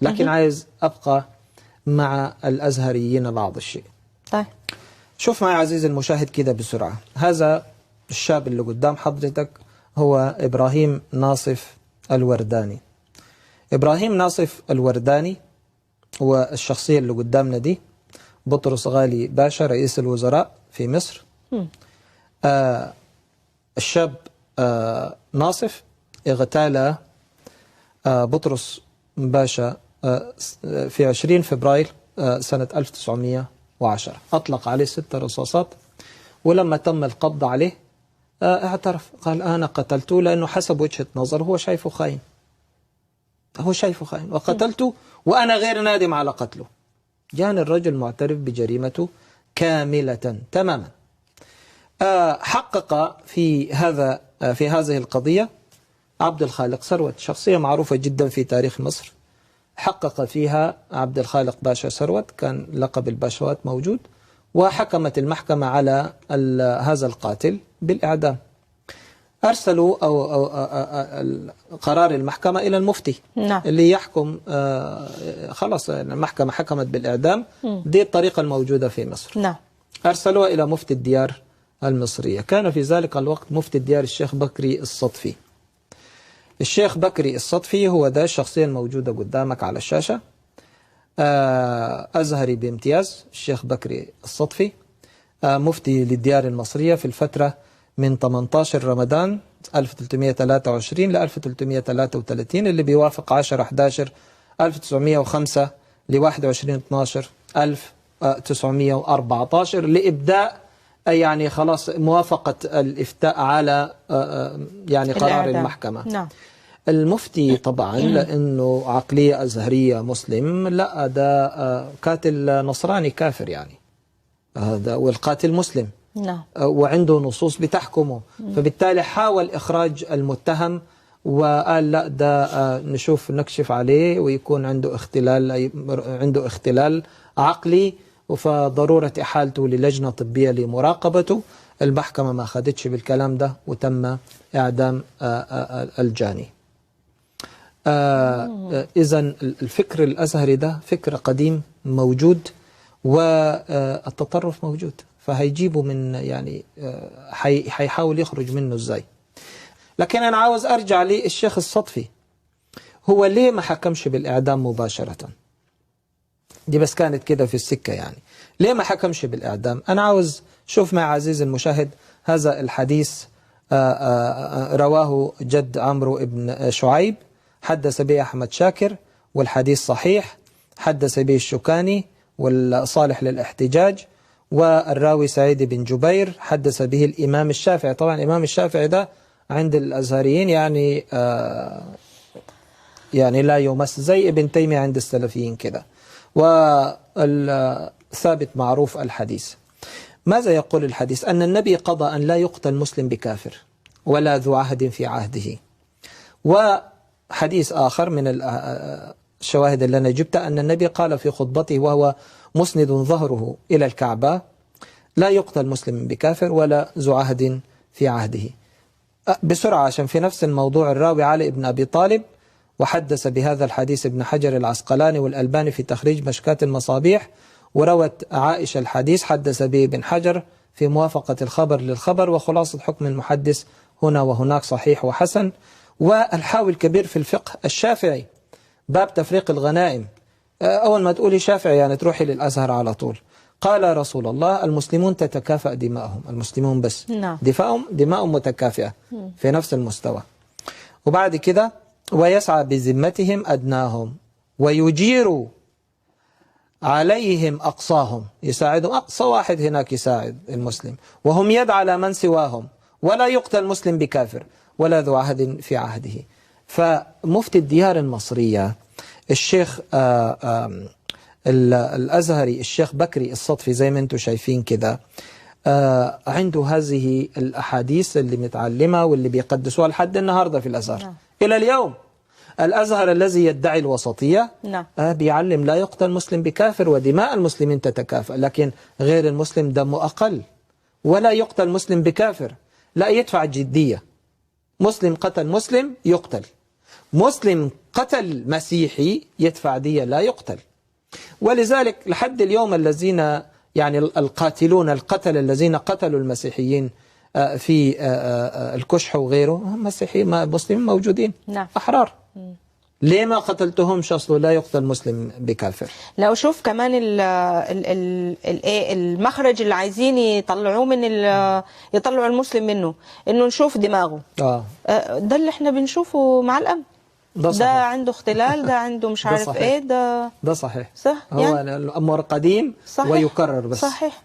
لكن عايز أبقى مع الأزهريين بعض الشيء. طيب شوف معي عزيزي المشاهد كده بسرعة. هذا الشاب اللي قدام حضرتك هو إبراهيم ناصف الورداني. إبراهيم ناصف الورداني هو الشخصية اللي قدامنا دي بطرس غالي باشا رئيس الوزراء في مصر. الشاب ناصف اغتال بطرس باشا في 20 فبراير سنة 1910. أطلق عليه 6 رصاصات، ولما تم القبض عليه اعترف، قال أنا قتلته لأنه حسب وجهة نظر هو شايفه خاين، هو شايفه خاين وقتلته وأنا غير نادم على قتله. كان الرجل معترف بجريمته كاملة تماما. حقق في هذه القضية عبد الخالق ثروت، شخصية معروفة جدا في تاريخ مصر. حقق فيها عبد الخالق باشا ثروت، كان لقب الباشوات موجود، وحكمت المحكمة على هذا القاتل بالإعدام. أرسلوا قرار المحكمة إلى المفتي اللي يحكم. خلاص المحكمة حكمت بالإعدام، دي الطريقة الموجودة في مصر. أرسلوها إلى مفتي الديار المصرية. كان في ذلك الوقت مفتي الديار الشيخ بكري الصدفي. الشيخ بكري الصدفي هو ده الشخصية الموجودة قدامك على الشاشة. أزهري بامتياز الشيخ بكري الصدفي، مفتي للديار المصرية في الفترة من 18 رمضان 1323 ل 1333 اللي بيوافق 10/11/1905 ل 21/12/1914 لإبداء يعني خلاص موافقة الإفتاء على يعني قرار المحكمة. المفتي طبعا لأنه عقلية أزهرية مسلم، لا ده قاتل نصراني كافر يعني، هذا والقاتل مسلم وعنده نصوص بتحكمه، فبالتالي حاول إخراج المتهم وقال لا ده نكشف عليه ويكون عنده اختلال عقلي، فضرورة إحالته للجنة طبية لمراقبته. المحكمة ما خدتش بالكلام ده وتم إعدام الجاني. إذن الفكر الأزهري ده فكر قديم موجود، والتطرف موجود، فهيجيبوا من يعني هيحاول يخرج منه إزاي. لكن أنا عاوز أرجع للشيخ الصدفي، هو ليه ما حكمش بالإعدام مباشرة؟ دي بس كانت كده في السكة يعني. ليه ما حكمش بالإعدام؟ أنا عاوز شوف مع عزيز المشاهد هذا الحديث. رواه جد عمرو بن شعيب، حدث به أحمد شاكر والحديث صحيح، حدث به الشوكاني والصالح للاحتجاج، والراوي سعيد بن جبير حدث به الإمام الشافعي. طبعا الإمام الشافعي ده عند الأزهريين يعني لا يمس، زي ابن تيمية عند السلفيين كده، والثابت معروف الحديث. ماذا يقول الحديث؟ أن النبي قضى أن لا يقتل مسلم بكافر ولا ذو عهد في عهده. وحديث آخر من الشواهد اللي أنا جبتها أن النبي قال في خطبته وهو مسند ظهره إلى الكعبة: لا يقتل مسلم بكافر ولا ذو عهد في عهده. بسرعة عشان في نفس الموضوع الراوي علي بن أبي طالب، وحدث بهذا الحديث ابن حجر العسقلاني والألباني في تخريج مشكاة المصابيح، وروت عائشة الحديث حدث به ابن حجر في موافقة الخبر للخبر، وخلاصة حكم المحدث هنا وهناك صحيح وحسن. والحاوي الكبير في الفقه الشافعي باب تفريق الغنائم، أول ما تقولي شافعي يعني تروحي للأزهر على طول. قال رسول الله: المسلمون تتكافأ دماءهم، المسلمون بس دماءهم متكافئة في نفس المستوى. وبعد كده: ويسعى بذمتهم أدناهم ويجير عليهم أقصاهم، يساعدهم أقصى واحد هناك يساعد المسلم، وهم يد على من سواهم، ولا يقتل مسلم بكافر ولا ذو عهد في عهده. فمفتي الديار المصرية الشيخ الأزهري الشيخ بكري الصدفي زي ما انتم شايفين كده، عنده هذه الأحاديث اللي متعلمة واللي بيقدسوها لحد النهاردة في الأزهر. إلى اليوم الأزهر الذي يدعي الوسطية بيعلم لا يقتل مسلم بكافر ودماء المسلمين تتكافأ، لكن غير المسلم دمه أقل، ولا يقتل مسلم بكافر، لا يدفع جدية. مسلم قتل مسلم يقتل، مسلم قتل مسيحي يدفع دية، لا يقتل. ولذلك لحد اليوم الذين يعني القاتلون القتل الذين قتلوا المسيحيين في الكشح وغيره هم مسيحيين مسلمين موجودين، نعم. أحرار. ليه ما قتلتهمش؟ أصله لا يقتل مسلم بكافر. لو شوف كمان المخرج اللي عايزين يطلعوه من يطلعوا المسلم منه، انه نشوف دماغه. ده اللي احنا بنشوفه مع الأمن. ده عنده اختلال، ده عنده مش عارف ايه، ده صحيح. صح هو يعني الأمر قديم صحيح. ويكرر بس. صحيح.